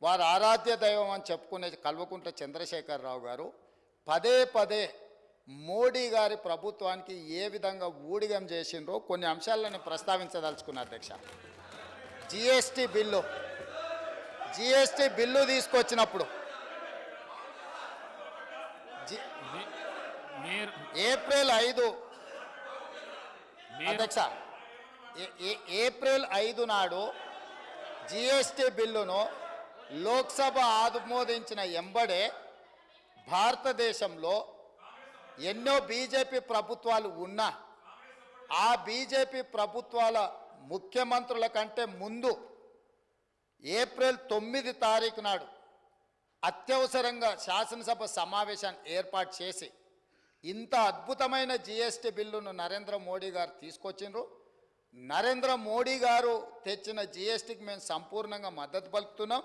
వారు ఆరాధ్య దైవం అని చెప్పుకునే కల్వకుంట్ల చంద్రశేఖరరావు గారు పదే పదే మోడీ గారి ప్రభుత్వానికి ఏ విధంగా ఊడిగం చేసిండ్రో కొన్ని అంశాలను ప్రస్తావించదలుచుకున్న అధ్యక్ష. జిఎస్టీ బిల్లు తీసుకొచ్చినప్పుడు ఏప్రిల్ 5 అధ్యక్ష, ఏప్రిల్ 5 నాడు జిఎస్టీ బిల్లును లోక్సభ ఆమోదించిన ఎంబడే భారతదేశంలో ఎన్నో బీజేపీ ప్రభుత్వాలు ఉన్నా ఆ బీజేపీ ప్రభుత్వాల ముఖ్యమంత్రుల కంటే ముందు ఏప్రిల్ 9 తారీఖు నాడు అత్యవసరంగా శాసనసభ సమావేశాన్ని ఏర్పాటు చేసి ఇంత అద్భుతమైన జిఎస్టీ బిల్లును నరేంద్ర మోడీ గారు తీసుకొచ్చిండ్రు. నరేంద్ర మోడీ గారు తెచ్చిన జిఎస్టీకి మేము సంపూర్ణంగా మద్దతు పలుకుతున్నాం.